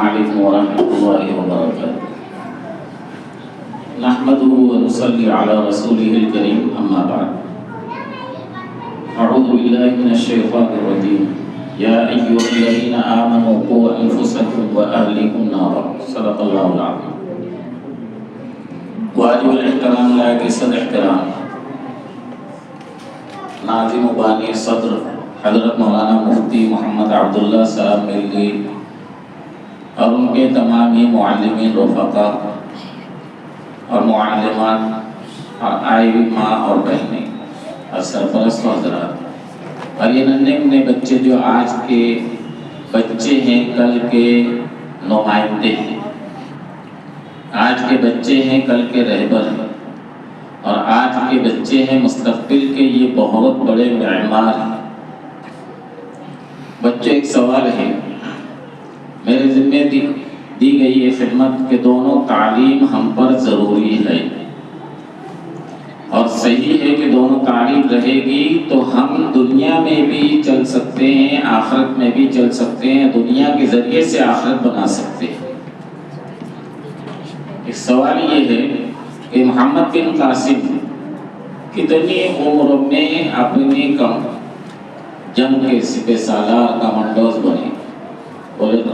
علیکم ورحمۃ اللہ وبرکاتہ۔ نحمده ونصلي على رسوله الكريم، اما بعد، اعوذ باللہ من الشیطان الرجیم، یا ایھا الذین آمنوا قوا انفسکم واہلیکم نارا، صدق اللہ العظیم۔ واجب الاحترام لائق صدر احترام ناظم و بانی صدر حضرت مولانا مفتی محمد عبداللہ صاحب ملوی اور ان کے تمام ہی معلمین رفقا اور معلمات اور آئی ہوئی ماں اور بہنیں اور سرپرست حضرات اور یہ ننھے منے بچے جو آج کے بچے ہیں کل کے نمائندے ہیں، آج کے بچے ہیں کل کے رہبر ہیں، اور آج کے بچے ہیں مستقبل کے یہ بہت بڑے معمار ہیں۔ بچوں ایک سوال ہے، میرے ذمہ دی گئی یہ خدمت کہ دونوں تعلیم ہم پر ضروری ہے، اور صحیح ہے کہ دونوں تعلیم رہے گی تو ہم دنیا میں بھی چل سکتے ہیں، آخرت میں بھی چل سکتے ہیں، دنیا کے ذریعے سے آخرت بنا سکتے ہیں۔ ایک سوال یہ ہے کہ محمد بن قاسم کتنی عمر میں اپنی جنگ کے سپہ سالار کمانڈوز بنے؟ بولے تو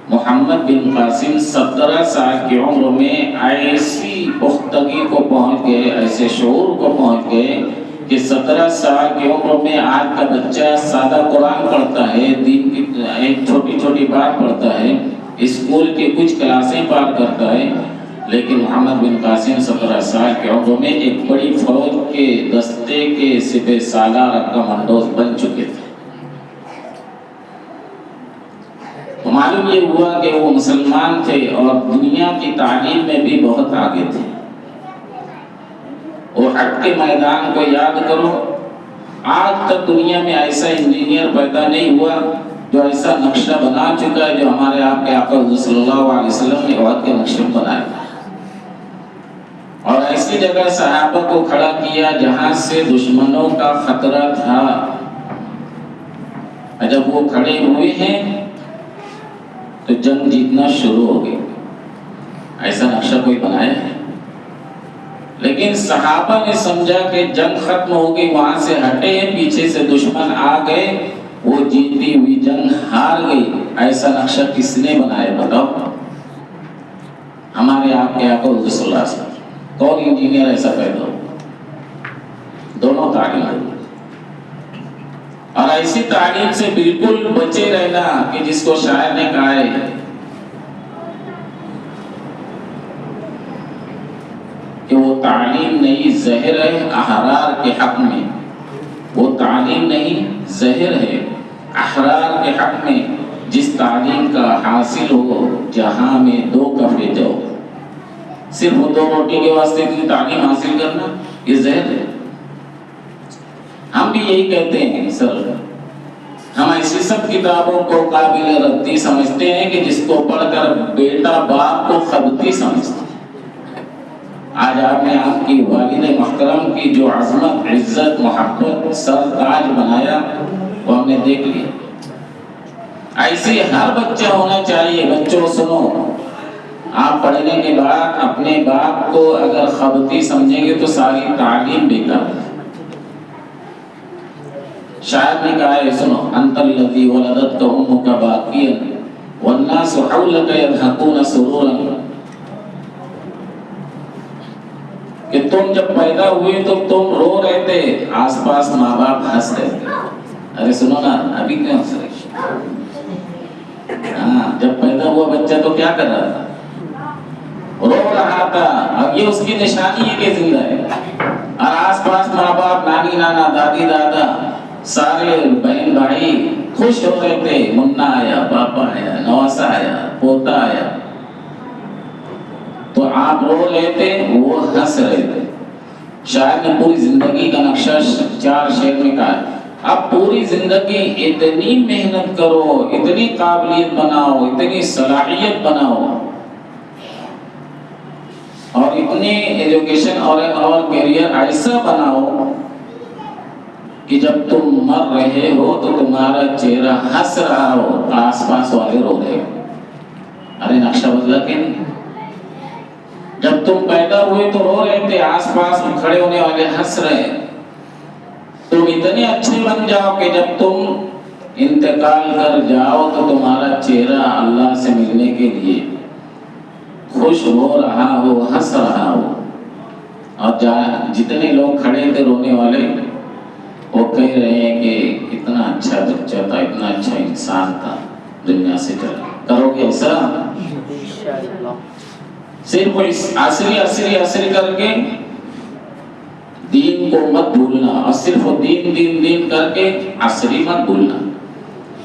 محمد بن قاسم 17 سال کی عمر میں ایسی پختگی کو پہنچ گئے، ایسے شعور کو پہنچ گئے کہ 17 سال کی عمر میں آج کا بچہ سادہ قرآن پڑھتا ہے، دین کی ایک چھوٹی چھوٹی بات پڑھتا ہے، اسکول کی کچھ کلاسیں پار کرتا ہے، لیکن محمد بن قاسم 17 سال کی عمر میں ایک بڑی فوج کے دستے کے سپہ سالار کمانڈوز بن چکے تھے۔ معلوم یہ ہوا کہ وہ مسلمان تھے اور دنیا کی تعلیم میں بھی بہت آگے تھے۔ احد کے میدان کو یاد کرو، آج تک دنیا میں ایسا انجینئر پیدا نہیں ہوا جو ایسا نقشہ بنا چکا ہے جو ہمارے آپ کے آقا صلی اللہ علیہ وسلم نے احد کے نقشے بنایا، اور ایسی جگہ صحابہ کو کھڑا کیا جہاں سے دشمنوں کا خطرہ تھا۔ جب وہ کھڑے ہوئے ہیں تو جنگ جیتنا شروع ہو گئی۔ ایسا نقشہ کوئی بنایا ہے؟ لیکن صحابہ نے سمجھا کہ جنگ ختم ہو گئی، وہاں سے ہٹے ہیں، پیچھے سے دشمن آ گئے، وہ جیتی ہوئی جنگ ہار گئی۔ ایسا نقشہ کس نے بنایا بتاؤ؟ ہمارے آپ کے آقا صلی اللہ علیہ وسلم۔ کون انجینئر ایسا پیدا ہو؟ دونوں تعلیم، اور ایسی تعلیم سے بالکل بچے رہنا کہ جس کو شاعر نے کہا ہے کہ وہ تعلیم نہیں زہر ہے احرار کے حق میں، وہ تعلیم نہیں زہر ہے احرار کے حق میں، جس تعلیم کا حاصل ہو جہاں میں 2 کفے جاؤ۔ صرف 2 روٹی کے واسطے کی تعلیم حاصل کرنا یہ زہر ہے۔ ہم بھی یہی کہتے ہیں سر، ہم ایسی سب کتابوں کو قابل ردی سمجھتے ہیں کہ جس کو پڑھ کر بیٹا باپ کو خبتی سمجھتے ہیں۔ آج آپ نے آپ کی والد محترم کی جو عظمت، عزت، محبت، سر تاج بنایا وہ ہم نے دیکھ لیا۔ ایسے ہر بچہ ہونا چاہیے۔ بچوں سنو، آپ پڑھنے کے بعد اپنے باپ کو اگر خبتی سمجھیں گے تو ساری تعلیم بیکار ہے۔ شاعر نے کہا ہے، سنو، انت الذی ولدتک امک باقیا والناس حولک یضحکون سرورا، کہ تم جب پیدا ہوئے تو تم رو رہے تھے، آس پاس ماں باپ ہنس رہے تھے۔ ارے سنو نا، ابھی کیوں ہنس رہے؟ ہاں، جب پیدا ہوا بچہ تو کیا کر رہا تھا؟ رو رہا تھا، اب یہ اس کی نشانی ہے کہ زندہ ہے۔ اور آس پاس ماں باپ، نانی نانا، دادی دادا، سارے بہن بھائی خوش ہو رہے تھے، منا آیا، پاپا آیا، نواسا آیا، پوتا آیا، تو آپ رو رہے تھے، وہ ہنس رہے تھے۔ شاعر نے پوری زندگی کا نقشہ 4 شعر میں کہا ہے۔ اب پوری زندگی اتنی محنت کرو، اتنی قابلیت بناؤ، اتنی صلاحیت بناؤ، اور اتنے ایجوکیشن اور کیریئر ایسا بناؤ کہ جب تم مر رہے ہو تو تمہارا چہرہ ہنس رہا ہو، آس پاس والے رو رہے ہو۔ ارے نقشہ بدلا کہ نہیں؟ جب تم پیدا ہوئے تو رو رہے تھے، آس پاس کھڑے ہونے والے ہنس رہے۔ تم اتنے اچھے بن جاؤ کہ جب تم انتقال کر جاؤ تو تمہارا چہرہ اللہ سے ملنے کے لیے خوش ہو رہا ہو، ہنس رہا ہو۔ اور جتنے لوگ کھڑے تھے رونے والے، وہ کہہ رہے ہیں کہ اتنا اچھا بچہ تھا، اتنا اچھا انسان تھا، دنیا سے چلا۔ کرو گے ایسا؟ صرف عصری کر کے دین کو مت بھولنا، اور صرف دین کر کے عصری مت بھولنا۔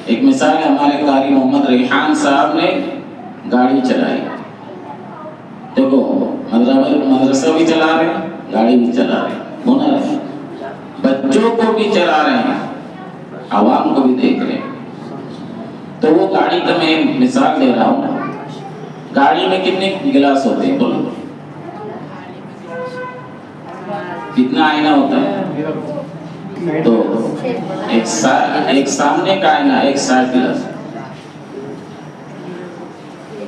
ایک مثال ہے، ہمارے قاری محمد ریحان صاحب نے گاڑی چلائی، دیکھو مدرسہ بھی چلا رہے ہیں، گاڑی بھی چلا رہے ہیں، ہونا رہے، بچوں کو بھی چلا رہے ہیں، عوام کو بھی دیکھ رہے ہیں۔ تو وہ گاڑی کا میں مثال دے رہا ہوں۔ گاڑی میں کتنے گلاس ہوتے ہیں بولو؟ کتنا آئینہ ہوتا ہے؟ تو ایک سامنے کا آئینہ، ایک سائڈ گلاس۔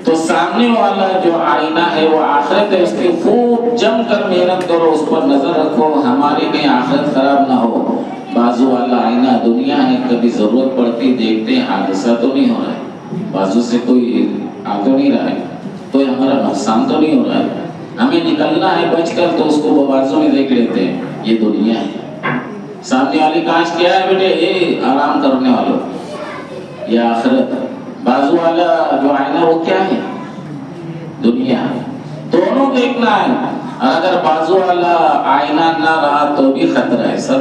تو سامنے والا جو آئینہ ہے وہ آخرت ہے، اس کی خوب جم کر محنت کرو، اس پر نظر رکھو، ہماری کہیں آخرت خراب نہ ہو۔ بازو والا آئینہ دنیا ہے، کبھی ضرورت پڑتی دیکھتے ہیں، حادثہ تو نہیں ہو رہا ہے، بازو سے کوئی آ تو نہیں رہا ہے، کوئی ہمارا نقصان تو نہیں ہو رہا ہے، ہمیں نکلنا ہے بچ کر، تو اس کو بازو میں دیکھ لیتے ہیں۔ یہ دنیا ہے۔ سامنے والی کانچ کیا ہے بیٹے؟ اے آرام کرنے والوں، یہ آخرت۔ بازو والا جو آئینہ وہ کیا ہے؟ دنیا۔ دونوں دیکھنا ہے، اور اگر بازو والا آئینہ نہ رہا تو بھی خطرہ ہے سر،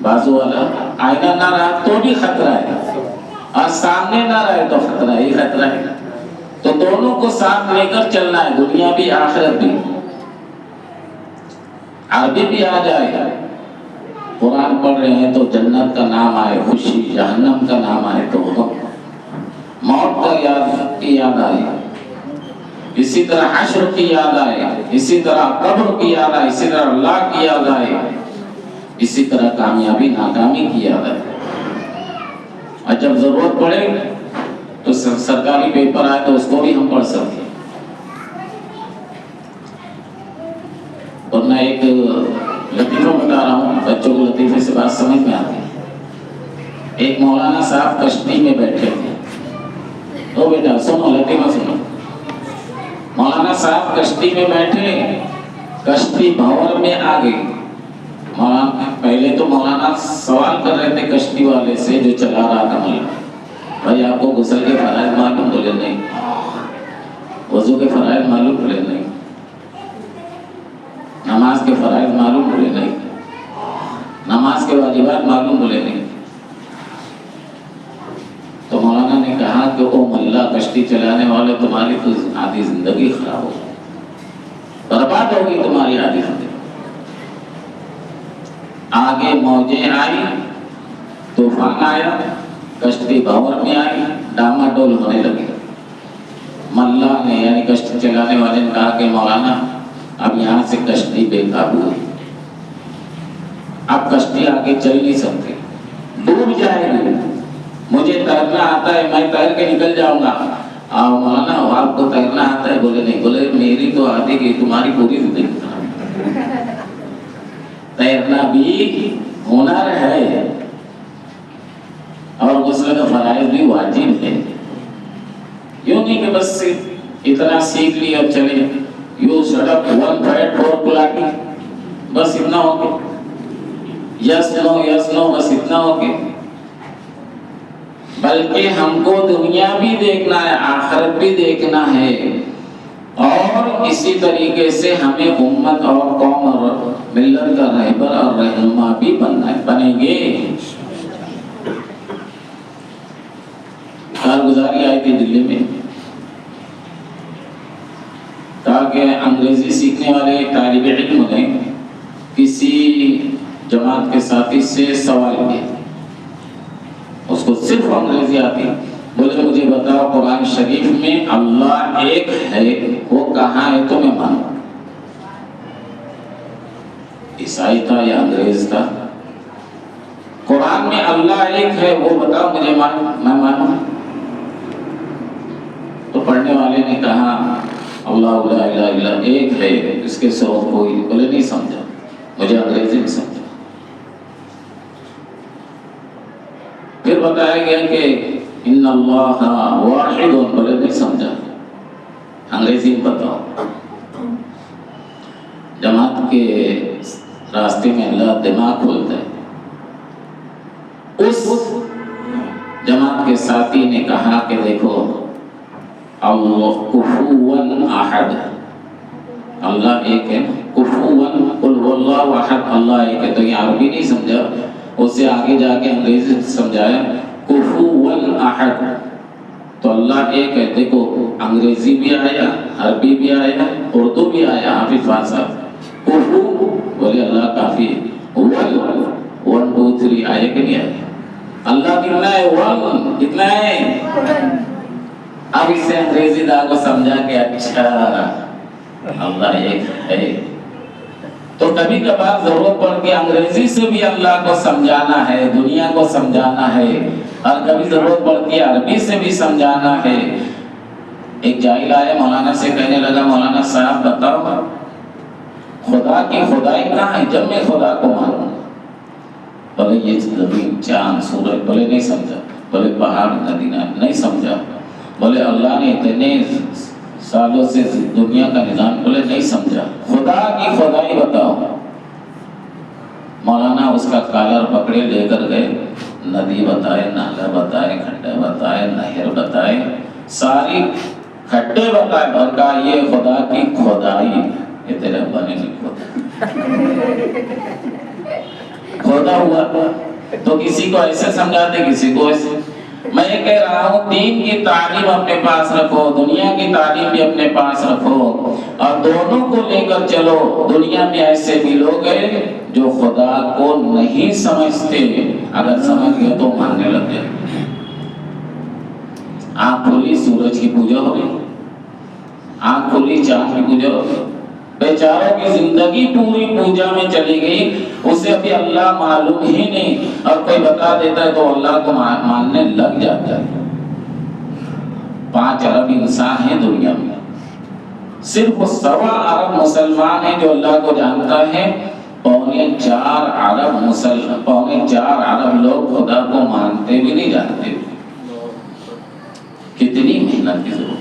بازو والا آئینہ نہ رہا تو بھی خطرہ ہے، اور سامنے نہ رہے تو خطرہ ہی خطرہ ہے۔ تو دونوں کو ساتھ لے کر چلنا ہے، دنیا بھی آخرت بھی۔ عربی بھی آ جائے، قرآن پڑھ رہے ہیں تو جنت کا نام آئے خوشی، جہنم کا نام آئے تو غم، موت کا یاد آئے، اسی طرح حشر کی یاد آئے، اسی طرح قبر کی یاد آئے، اسی طرح اللہ کی یاد آئے، اسی طرح کامیابی ناکامی کی یاد آئے۔ اور جب ضرورت پڑے تو سرکاری پیپر آئے تو اس کو بھی ہم پڑھ سکتے ہیں۔ اور میں ایک لطیفہ بتا رہا ہوں، بچوں کو لطیفے سے بات سمجھ میں آتی ہے۔ ایک مولانا صاحب کشتی میں بیٹھے تھے، تو بیٹا سنو، لطیفہ سنو۔ مولانا صاحب کشتی میں بیٹھے، کشتی بھنور میں آ گئی۔ پہلے تو مولانا سوال کر رہے تھے کشتی والے سے جو چلا رہا تھا، مولانا بھائی آپ کو غسل کے فرائض معلوم؟ بولے نہیں۔ وضو کے فرائض معلوم؟ بولے نہیں۔ نماز کے فرائض معلوم؟ بولے نہیں۔ نماز کے واجبات معلوم؟ بولے نہیں۔ تو مولانا نے کہا کہ او ملا کشتی چلانے والے، تمہاری تو آدھی زندگی خراب ہو گئی، برباد ہو گئی تمہاری آدھی زندگی۔ آگے موجیں آئی، طوفان آیا، کشتی بھنور میں آئی، ڈاما ڈول ہونے لگی۔ ملا نے یعنی کشتی چلانے والے نے کہا کہ مولانا اب یہاں سے کشتی بے قابو ہے، اب کشتی آگے چل نہیں سکتی، ڈوب جائے گی، مجھے تیرنا آتا ہے، میں تیر کے نکل جاؤں گا۔ مولانا آپ کو تیرنا آتا ہے؟ بولے نہیں۔ بولے میری تو آتی گئی، تمہاری پوری زندگی تیرنا بھی ہنر ہے، اور غسل کا فرائض بھی واجب ہے۔ یوں نہیں کہ بس اتنا سیکھ لی اور چلے، یوں سڑک 154 پلاٹی بس اتنا ہو کے، یس نو بس اتنا ہو کے، بلکہ ہم کو دنیا بھی دیکھنا ہے، آخرت بھی دیکھنا ہے، اور اسی طریقے سے ہمیں امت اور قوم اور ملت کا رہبر اور رہنما بھی بنیں گے۔ کارگزاری آئی تھی دلی میں، تاکہ انگریزی سیکھنے والے طالب علم نے کسی جماعت کے ساتھی سے سوال کیا، اس کو صرف انگریزی آتی، بولے مجھے بتاؤ قرآن شریف میں اللہ ایک ہے، وہ کہاں ہے تو میں مانوں؟ عیسائی تھا یا انگریز تھا؟ قرآن میں اللہ ایک ہے وہ بتاؤ مجھے، میں مانوں؟ تو پڑھنے والے نے کہا اللہ لا الہ الا ایک ہے، اس کے سوا کوئی، بولے نہیں سمجھا، مجھے انگریزی نہیں سمجھا۔ پھر بتایا گیا کہ ان اللہ واحد، بولے نہیں سمجھا، انگریزی میں بتاؤ۔ جماعت کے راستے میں اللہ دماغ کھولتا ہے۔ اس جماعت کے ساتھی نے کہا کہ دیکھو اللہ کفواً احد، اللہ ایک ہے، کفواً قل هو اللہ احد، اللہ ایک ہے۔ تو یہ عربی نہیں سمجھا، اس سے آگے جا کے انگریزی سمجھایا کفواً احد، تو اللہ ایک ہے۔ دیکھو انگریزی بھی آیا، عربی بھی آیا، اردو بھی آیا، حافظ فارسا کفو بولے اللہ کافی ہے، ون ٹو تھری آئے کہ نہیں آئے؟ اللہ کتنا ہے؟ ون، کتنا ہے؟ اب اس سے انگریزی دا کو سمجھا کہ اچھا اللہ ایک ہے۔ تو کبھی کبھار ضرورت پڑ کے انگریزی سے بھی اللہ کو سمجھانا ہے، دنیا کو سمجھانا ہے، اور کبھی ضرورت پڑتی ہے عربی سے بھی سمجھانا ہے۔ ایک جاہل آیا مولانا سے کہنے لگا مولانا صاحب بتاؤ خدا کی خدائی کہاں ہے جب میں خدا کو مانوں؟ بولے یہ زمین چاند سورج، بولے نہیں سمجھا، بولے پہاڑ ندی نہیں سمجھا، بولے اللہ نے اتنے سالوں سے دنیا کا نظام، بولے نہیں سمجھا، خدا کی خدائی بتاؤ۔ مولانا اس کا کالر پکڑے لے کر گئے، ندی بتائے، نالا بتائے، کھڈا بتائے، نہر بتائے، ساری کھڈے بتائے، اور کہا یہ خدا کی خدائی، یہ تیرے ابا نے نہیں کھودا ہوا۔ تو کسی کو ایسے سمجھاتے، کسی کو ایسے۔ میں یہ کہہ رہا ہوں دین کی تعلیم اپنے پاس رکھو، دنیا کی تعلیم بھی اپنے پاس رکھو، اور دونوں کو لے کر چلو۔ دنیا میں ایسے بھی لوگ ہیں جو خدا کو نہیں سمجھتے، اگر سمجھ گئے تو ماننے لگ جائے۔ آنکھ کھلی سورج کی پوجا ہو گئی، آنکھ کھلی چاند کی پوجا ہو گئی، بیچاروں کی زندگی پوری پوجا میں چلی گئی، اسے ابھی اللہ معلوم ہی نہیں، اور کوئی بتا دیتا ہے تو اللہ کو ماننے لگ جاتا ہے۔ 5 ارب انسان ہیں دنیا میں، صرف 1.25 ارب مسلمان ہیں جو اللہ کو جانتا ہے، 4.25 ارب لوگ خدا کو مانتے بھی نہیں جانتے۔ کتنی محنت کی ضرورت ہے۔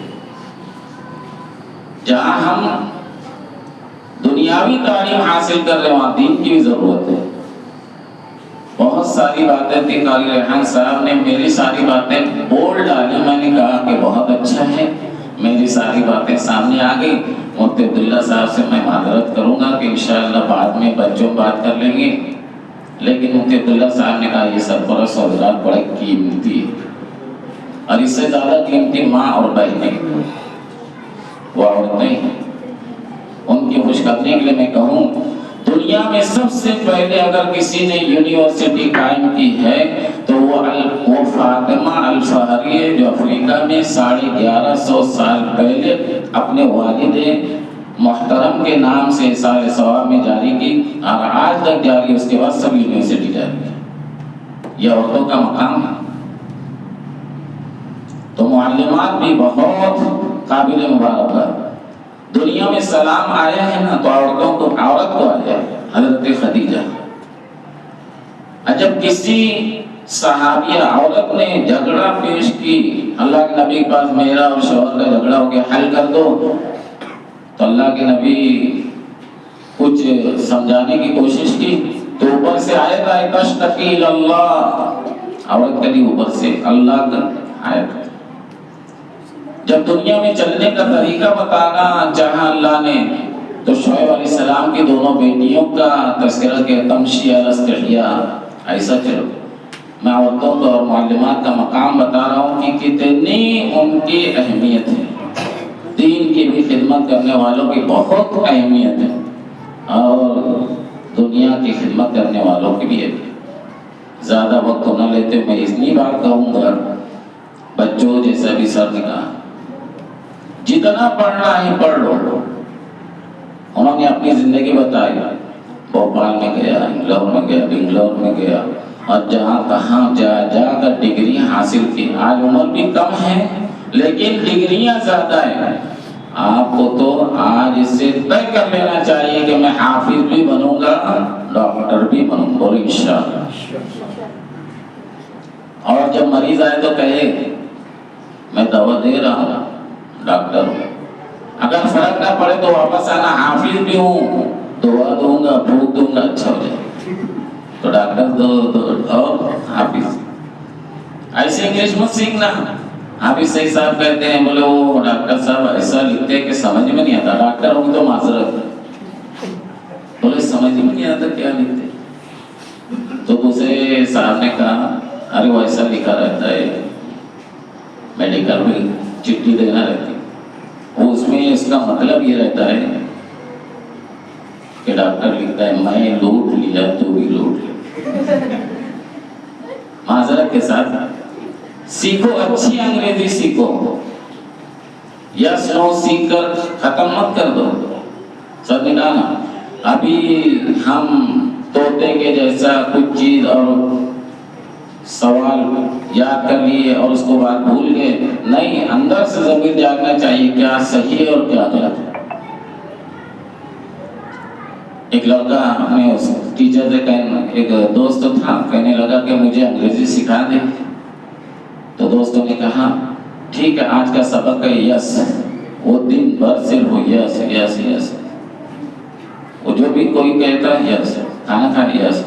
جہاں ہم دنیاوی تعلیم حاصل کر رہے ہیں وہاں دین کی بھی ضرورت ہے۔ بہت ساری باتیں تھی، قاری ریحان صاحب نے میری ساری باتیں بول ڈالی، میں نے کہا کہ بہت اچھا ہے، میری ساری باتیں سامنے آ گئی۔ مفتی عبداللہ صاحب سے میں معذرت کروں گا کہ انشاءاللہ بعد میں بچوں بات کر لیں گے، لیکن مفتی عبداللہ صاحب نے کہا یہ سرپرست حضرات بڑے قیمتی ہے، اور اس سے زیادہ قیمتی ماں اور بہنیں، وہ عورتیں، ان کی خوش کرنے کے لیے میں کہوں دنیا میں سب سے پہلے اگر کسی نے یونیورسٹی قائم کی ہے تو وہ فاطمہ الفہری ہے، جو افریقہ میں 1150 سال پہلے اپنے والد محترم کے نام سے اثار ثواب میں جاری کی، اور آج تک جاری، اس کے بعد سب یونیورسٹی جاری ہے۔ یہ عورتوں کا مقام ہے۔ تو معلمات بھی بہت قابل مبارکباد۔ دنیا میں سلام آیا ہے نا تو عورت کو آیا ہے، حضرت خدیجہ۔ جب کسی صحابیہ عورت نے جھگڑا پیش کی، اللہ کے نبی کے پاس میرا اور شوہر کا جھگڑا ہو گیا، حل کر دو، تو اللہ کے نبی کچھ سمجھانے کی کوشش کی تو اوپر سے آیت آئی تشتکی اللہ، عورت کے لیے اوپر سے اللہ کا آیت۔ جب دنیا میں چلنے کا طریقہ بتانا چاہا اللہ نے تو شعیب علیہ السلام کی دونوں بیٹیوں کا تذکرہ کیا، تمشی علی استحیاء، ایسا چلو۔ میں عورتوں کو اور معلمات کا مقام بتا رہا ہوں کہ کتنی ان کی اہمیت ہے، دین کی بھی خدمت کرنے والوں کی بہت اہمیت ہے، اور دنیا کی خدمت کرنے والوں کی بھی ہے۔ زیادہ وقت نہ لیتے میں اتنی بات کہوں گا، بچوں جیسا بھی سر نے کہا جتنا پڑھنا ہے پڑھ لو۔ انہوں نے اپنی زندگی بتائی، بھوپال میں گیا، انگلور میں گیا، بنگلور میں گیا، اور جہاں کہاں جا جا کر ڈگریاں حاصل کی. آج عمر بھی کم ہے لیکن ڈگریاں زیادہ ہیں. آپ کو تو آج اس سے طے کر لینا چاہیے کہ میں حافظ بھی بنوں گا, ڈاکٹر بھی بنوں گا, بولے انشاءاللہ. اور جب مریض آئے تو کہے میں دوا دے رہا ہوں, ڈاکٹر ہوں. اگر فرق نہ پڑے تو واپس آنا, حافظ بھی ہوں, دعا دوں گا, پھونک دوں گا, اچھا ہو جائے. تو ڈاکٹر دو اور حافظ ایسے انگلش مت سیکھنا. حافظ صحیح صاحب کہتے ہیں, بولے وہ ڈاکٹر صاحب ایسا لکھتے ہیں کہ سمجھ میں نہیں آتا. ڈاکٹر ہوں تو معذرت. بولے سمجھ میں نہیں آتا کیا لکھتے. تو دوسرے صاحب نے کہا ارے وہ ایسا لکھا رہتا ہے, میڈیکل میں چٹھی دینا رہتی, وہ اس میں اس کا مطلب یہ رہتا ہے کہ ڈاکٹر لکھتا ہے میں لوٹ لیا تو بھی لوٹ لیا. معذرت کے ساتھ سیکھو, اچھی انگریزی سیکھو. یس نو سیکھ کر ختم مت کر دو, سب نے کہا نا. ابھی ہم طوطے کے جیسا کچھ چیز اور سوال یاد کر لیے اور اس کو بعد بھول گئے. نہیں, اندر سے ضمیر جاگنا چاہیے کیا صحیح ہے اور کیا غلط ہے. ایک لڑکا اپنے ٹیچر سے ایک دوست تھا, کہنے لگا کہ مجھے انگریزی سکھا دے. تو دوستوں نے کہا ٹھیک ہے, آج کا سبق ہے یس. وہ دن بھر صرف یس یس یس. وہ جو بھی کوئی کہتا یس, کھانا کھا یس,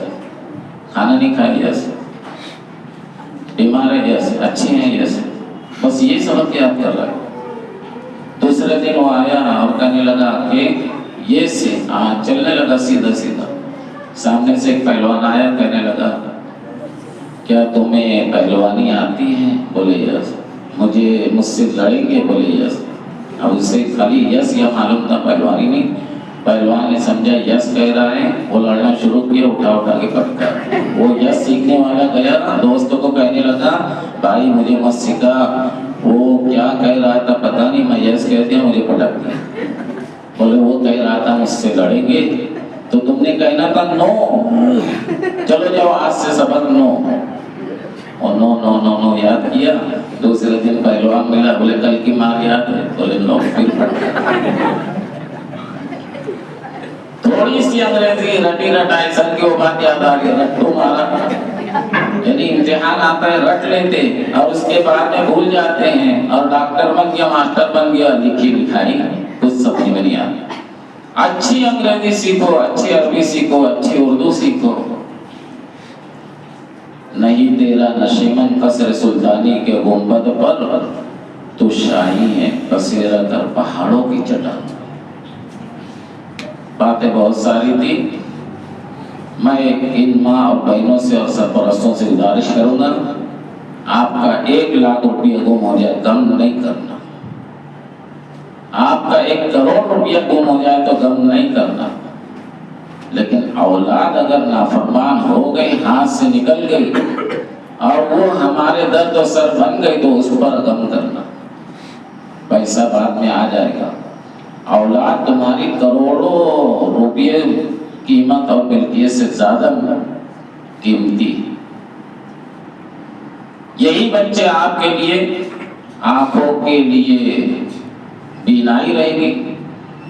کھانا نہیں کھا یس, بیمار ہے یس, اچھے ہیں یس. بس یہ سبق یاد کر رہا ہے. دوسرے دن وہ آیا اور کہنے لگا کہ یہ سے چلنے لگا سیدھا سیدھا. سامنے سے ایک پہلوان آیا, کہنے لگا کیا تمہیں پہلوانی آتی ہے؟ بولے یس. مجھ سے لڑیں گے؟ بولے یس. اب اسے خالی یس یا معلوم تھا, پہلوانی نہیں. پہلوان نے سمجھا یس کہہ رہا ہے, وہ لڑنا شروع کیا, اٹھا کے پٹکا. وہ یس سیکھنے والا گیا نا, دوستوں کو کہنے لگا بھائی مجھے مت سکھا, وہ کیا کہہ رہا تھا پتہ نہیں, میں یس کہہ دیا, مجھے پٹک دیا. بولے وہ کہہ رہا تھا مجھ سے لڑیں گے, تو تم نے کہنا تھا نو. چلو جاؤ آج سے سبق نو. اور نو نو نو نو یاد کیا. دوسرے دن پہلوان ملا, بولے کل کی مار یاد ہے؟ بولے نو. پھر تھوڑی سی انگریزی رٹی رٹائی سر کی وہ بات یاد آ گئی, رٹو مارا. یعنی امتحان آتا ہے رٹ لیتے اور اس کے بعد میں بھول جاتے ہیں, اور ڈاکٹر بن گیا, ماسٹر بن گیا, لکھی لکھائی کچھ سمجھ میں نہیں آتا. اچھی انگریزی سیکھو, اچھی عربی سیکھو, اچھی اردو سیکھو. نہیں تیرا نشیمن قصر سلطانی کے گنبد پر, تو شاہی ہے بسیرا کر پہاڑوں کی چٹان. باتیں بہت ساری تھی. میں ان ماں اور بہنوں سے اور سرپرستوں سے گزارش کروں گا, آپ کا 1 لاکھ روپیہ گم ہو جائے غم نہیں کرنا. آپ کا 1 کروڑ روپیہ گم ہو جائے تو غم نہیں کرنا. لیکن اولاد اگر نافرمان ہو گئی, ہاتھ سے نکل گئی اور وہ ہمارے درد و سر بن گئی, تو اس پر غم کرنا. پیسہ بعد میں آ جائے گا. اولاد تمہاری کروڑوں روپیے قیمت اور ملکیت سے زیادہ قیمتی. یہی بچے آپ کے لیے آنکھوں کے لیے بینائی رہے گی,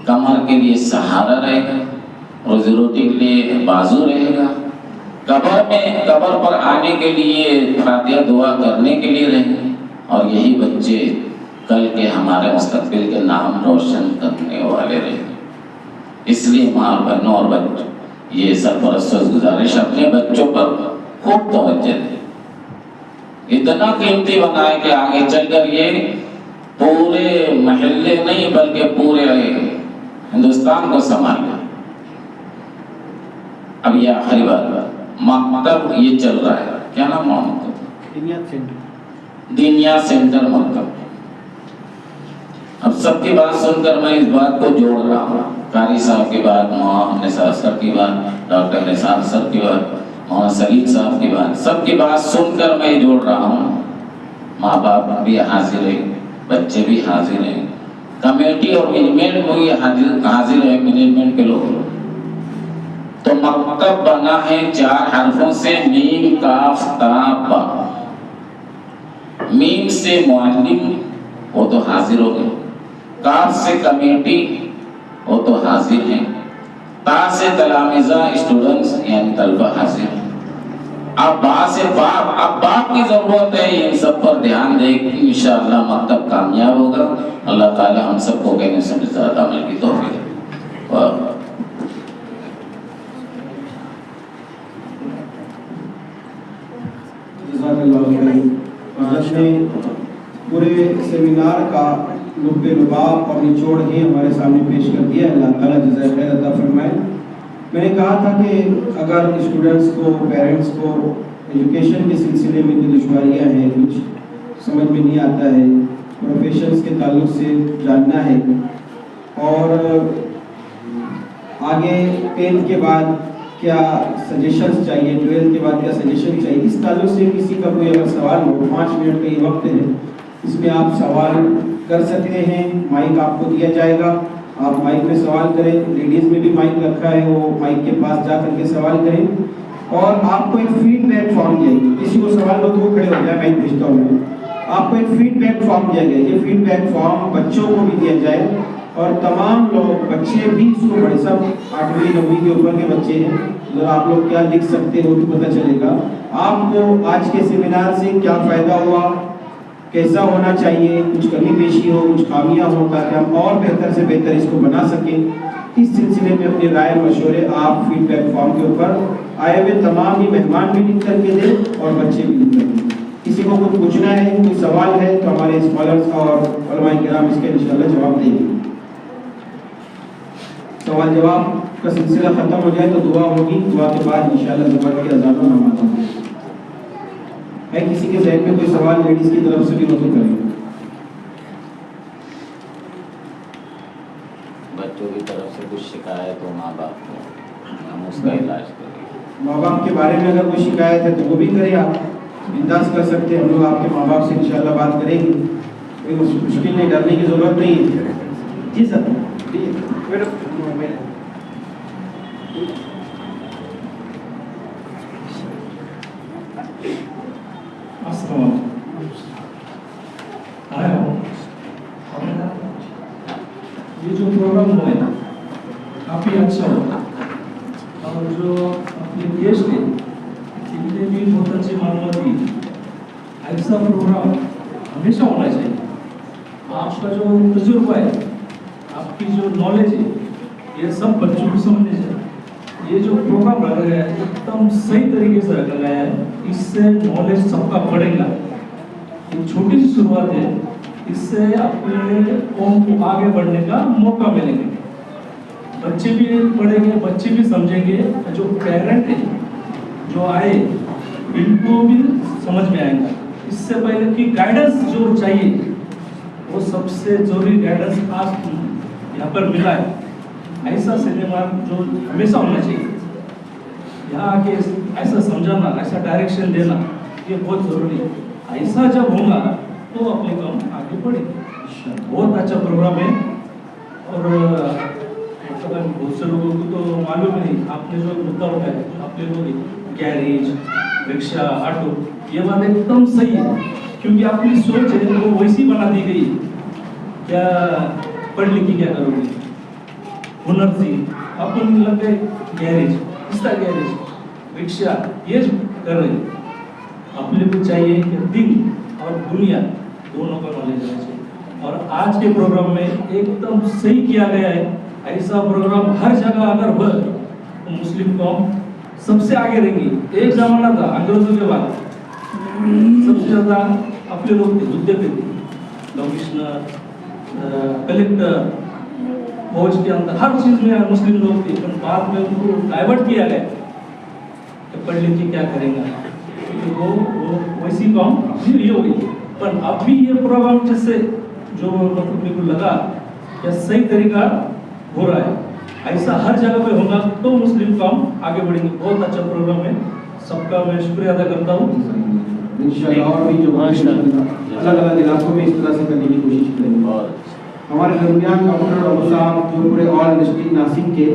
کمر کے لیے سہارا رہے گا, روزی روٹی کے لیے بازو رہے گا, قبر پر آنے کے لیے فاتحہ دعا کرنے کے لیے رہے گا. اور یہی بچے کل کے ہمارے مستقبل کے نام روشن کرنے والے رہے گا. اس لیے ماں اور بہنوں اور بچوں, یہ سرپرستوں سے گزارش, اپنے بچوں پر خوب توجہ دیں. اتنا قیمتی بنائے کہ آگے چل کر یہ پورے محلے نہیں بلکہ پورے ہندوستان کو سنبھال لیں. اب یہ آخری بات, مکتب یہ چل رہا ہے, کیا نام ہے مکتب؟ دینیا سینٹر مکتب. اب سب کی بات سن کر میں اس بات کو جوڑ رہا ہوں. قاری صاحب کی بات, مولانا نثار سر کی بات, ڈاکٹر نثار سر کی بات, مولانا سلیم صاحب کی بات, سب کی بات سن کر میں جوڑ رہا ہوں. ماں باپ بھی حاضر ہیں, بچے بھی حاضر ہیں, کمیٹی اور مینجمنٹ بھی حاضر ہے, مینجمنٹ کے لوگ. تو مکتب بنا ہے 4 حرفوں سے، میم کاف تا با۔ میم سے معلم، وہ تو حاضر ہو گئے، کاف سے کمیٹی، وہ تو حاضر ہیں، تا سے تلامذہ اسٹوڈنٹس یعنی طلبہ حاضر ہیں، اب با سے باپ، اب باپ کی ضرورت ہے، ان سب پر دھیان دے کہ انشاءاللہ مکتب کامیاب ہوگا۔ اللہ تعالی ہم سب کو کہنے سے زیادہ عمل کی توفیق دے۔ جزاک اللہ خیر۔ آج نے پورے سیمینار کا لب لباب اور نچوڑ ہی ہمارے سامنے پیش کر دیا، اللہ تعالیٰ جزائے خیر عطا فرمائے۔ میں نے کہا تھا کہ اگر اسٹوڈنٹس کو، پیرنٹس کو ایجوکیشن کے سلسلے میں جو دشواریاں ہیں، کچھ سمجھ میں نہیں آتا ہے، پروفیشنز کے تعلق سے جاننا ہے، اور آگے 10 کے بعد کیا سجیشنز چاہیے، 12 کے بعد کیا سجیشن چاہیے، اس تعلق سے کسی کا کوئی اگر سوال ہو، 5 منٹ کا یہ وقت ہے، اس میں آپ سوال کر سکتے ہیں۔ مائک آپ کو دیا جائے گا، آپ مائک میں سوال کریں، لیڈیز میں بھی مائک رکھا ہے، وہ مائک کے پاس جا کر کے سوال کریں، اور آپ کو ایک فیڈ بیک فارم دیا گیا، کسی کو سوال ہو تو وہ کھڑے ہو جائے، میں بھیجتا ہوں، آپ کو ایک فیڈ بیک فارم دیا گیا، یہ فیڈ بیک فارم بچوں کو بھی دیا جائے، اور تمام لوگ، بچے بھی اس کو پڑھیں، سب 8ویں 9ویں کے اوپر کے بچے ہیں، ذرا آپ لوگ کیا لکھ سکتے ہو تو پتہ چلے گا آپ کو آج کے سیمینار سے کیا فائدہ ہوا، کیسا ہونا چاہیے، کچھ کمی بیشی ہو، کچھ خامیاں ہو، تاکہ ہم اور بہتر سے بہتر اس کو بنا سکیں۔ اس سلسلے میں اپنی رائے مشورے آپ فیڈ بیک فارم کے اوپر آئے ہوئے تمام ہی مہمان بھی لکھ کر کے دیں اور بچے بھی لکھ کر کے دیں۔ کسی کو کچھ پوچھنا ہے، کوئی سوال ہے تو ہمارے اسکالرز اور علماء کرام اس کے انشاءاللہ جواب دیں گے۔ سوال جواب کا سلسلہ ختم ہو جائے تو دعا ہوگی، دعا کے بعد انشاءاللہ زبر کی اذان و نماز ہوگی۔ ہے کسی کے ذہن میں کوئی سوال لیڈیز کی طرف سے بھی ہو تو کریں۔ بچوں کی طرف سے کچھ شکایت ہو ماں باپ کو، ہم اس کا علاج کریں۔ ماں باپ کے بارے میں اگر کوئی شکایت ہے تو وہ بھی کریں، آپ بنداس کر سکتے ہیں، ہم لوگ آپ کے ماں باپ سے انشاءاللہ بات کریں گے، کوئی مشکل نہیں، ڈرنے کی ضرورت نہیں ہے۔ جی سر، یہ جو پروگرام ہوا ہے کافی اچھا ہوا، اور جو اپنے گیسٹ ہیں ان نے بھی بہت اچھی معلومات دی۔ ایسا پروگرام ہمیشہ ہونا چاہیے۔ آپ کا جو تجربہ ہے، آپ کی جو نالج ہے، یہ سب بچوں کو سمجھنے چاہیے۔ یہ جو پروگرام رکھا گیا ہے ایک دم صحیح طریقے سے رکھا گیا ہے، اس سے نالج سب کا بڑھے گا۔ یہ چھوٹی سی شروعات ہے، اس سے اپنے قوم کو آگے بڑھنے کا موقع ملے گا۔ بچے بھی پڑھیں گے، بچے بھی سمجھیں گے، جو پیرنٹ ہیں جو آئے ان کو بھی سمجھ میں آئے گا۔ اس سے پہلے کی گائیڈنس جو چاہیے وہ سب سے ضروری گائیڈنس آج یہاں پر ملا ہے۔ ایسا سینما جو ہمیشہ ہونا چاہیے، یہاں آ کے ایسا سمجھانا، ایسا ڈائریکشن دینا، یہ بہت ضروری ہے۔ ایسا جب ہوگا تو اپنے کام آگے بڑھے گا۔ بہت اچھا پروگرام ہے، اور بہت سے لوگوں کو تو معلوم نہیں، آپ نے جو مدعا اٹھایا، آپ نے لوگ گیریج، رکشا، آٹو، یہ بات ایک دم صحیح ہے، کیونکہ آپ کی سوچ ہے وہ ویسی بنا دی گئی۔ کیا پڑھ لکھ کے کیا کرو گے، ہنر سی آپ کو لگ گئے گیریج، اس کا گیریج، رکشا، یہ کر رہے ہیں۔ اپنے کو چاہیے کہ دین اور دنیا دونوں کا نالج ہونا چاہیے، اور آج کے پروگرام میں ایک دم صحیح کیا گیا ہے۔ ایسا پروگرام ہر جگہ اگر ہو تو مسلم قوم سب سے آگے رہیں گی۔ ایک زمانہ تھا انگریزوں کے بعد سب سے زیادہ اپنے لوگ عہدے پہ تھے، کمشنر، کلیکٹر، فوج کے اندر ہر چیز میں مسلم لوگ تھے، پر بعد میں ان کو ڈائیورٹ کیا گیا کہ پڑھ لکھ کے کیا کریں گا، وہ ویسی قوم یہ ہو گئی۔ پر اب بھی یہ پروگرام جس سے جو مطلب میرے کو لگا کہ صحیح طریقہ ہو رہا ہے، ایسا ہر جگہ پہ ہوگا تو مسلم قوم آگے بڑھیں گے۔ بہت اچھا پروگرام ہے، سب کا میں شکریہ ادا کرتا ہوں۔ انشاءاللہ اور بھی جو الگ الگ علاقوں میں اس طرح سے کرنے کی کوشش کریں گے۔ ہمارے درمیان ڈاکٹر ابو صاحب جو پورے آل ڈسٹرکٹ ناسک کے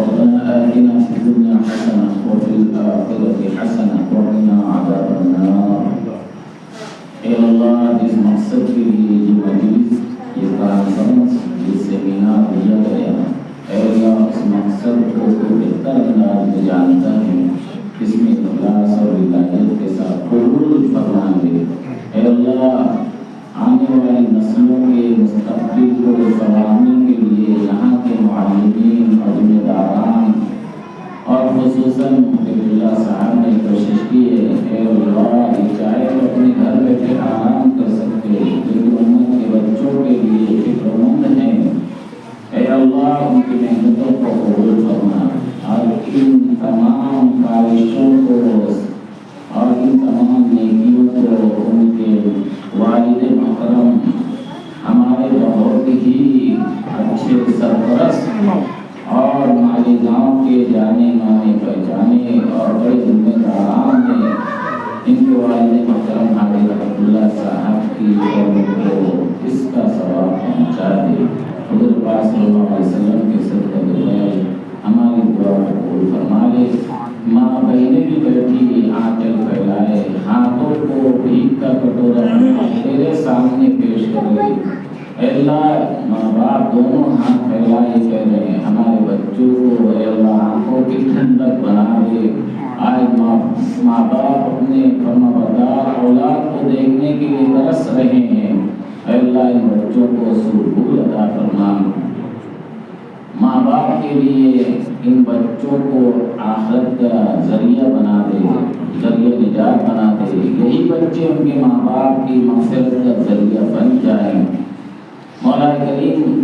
ربنا آتنا في الدنيا حسنة وفي الآخرة حسنة وقنا عذاب النار. اے اللہ جس مقصد کے لیے یہ مجلس یہ کانفرنس یہ سیمینار دیا گیا، اے اللہ اس مقصد کو بہتر انداز میں جانتا ہے، اس میں اخلاص اور ولایت کے ساتھ قبول فرما لے۔ اے اللہ آنے والی نسلوں کے مستقبل کو سنوارنے کے لیے یہاں کے معلمین اور ذمہ داران اور خصوصاً اللہ صاحب نے کوشش کی ہے، اے اللہ چاہے تو اپنے گھر بیٹھے آرام کر سکتے لیکن امت کے بچوں کے لیے فکر مند ہیں، اے اللہ ان کی محنتوں کو قبول فرما اور ان تمام کاوشوں کو اور ان تمام نیکیوں کو ان کے والد محترم ہمارے بہت ہی اچھے سرپرست اور مالیگاؤں کے جانے مانے پہچانے اور بڑے ذمہ داران ہیں، ان کے والد محترم حاجی رحمت اللہ صاحب کی قوم کو اس کا ثواب پہنچا دے۔ حضور پاک صلی اللہ علیہ وسلم کے صدقہ بغیر ہماری دعا کو قبول فرما لے۔ ماں بہنیں بھی بیٹھی آنچل پھیلائے، ہاتھوں کو بھیک کا کٹورا تیرے سامنے پیش کرے، اے اللہ ماں باپ دونوں ہاتھ پھیلائے کہہ رہے ہیں ہمارے بچوں کو اے اللہ آنکھوں کی ٹھنڈک بنا دے۔ آج ماں باپ اپنے فرمانبردار اولاد کو دیکھنے کے لیے ترس رہے ہیں، اے اللہ ان بچوں کو سکون عطا فرما۔ ماں باپ کے لیے ان بچوں کو آخرت کا ذریعہ بنا دے، ذریعہ نجات بنا دے، یہی بچے ان کے ماں باپ کی مغفرت کا ذریعہ بن جائیں۔ مولا کریم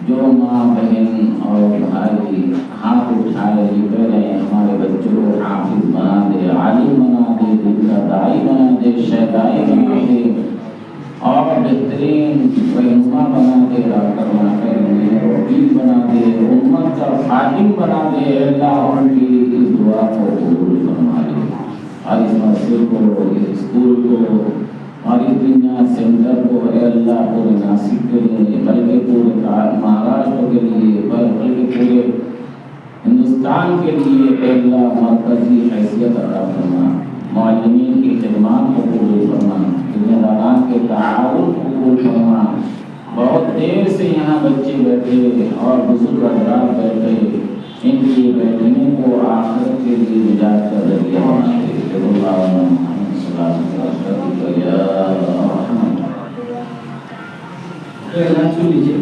جو ماں بہن اور بھائی ہاتھ اٹھائے یہ کہہ رہے ہیں ہمارے بچوں کو حافظ بنا دے، عالم بنا دے، دین کا داعی بنا دے، شہدائی بنا دے اور بہترین رہنما بنا دے، ڈاکٹر بنا دے، وکیل بنا دے، امت کا خادم بنا دے، اللہ ان کی اس دعا کو قبول فرما لے اور اس مسجد کو، اس اسکول کو اور اس دنیا سینٹر کو اے اللہ پورے ناسک کے لیے بلکہ پورے مہاراشٹر کے لیے بلکہ پورے ہندوستان کے لیے اے اللہ مرکزی حیثیت عطا فرما، معلمین کی خدمات کو قبول فرما، ذمہ داران کے تعاون کو قبول فرما۔ بہت دیر سے یہاں بچے بیٹھے اور بزرگ حضرات بیٹھے، ان کے بیٹھنے کو آخرت کے لیے نجات کا ذریعہ بنا دے۔ اعلان سن لیجیے۔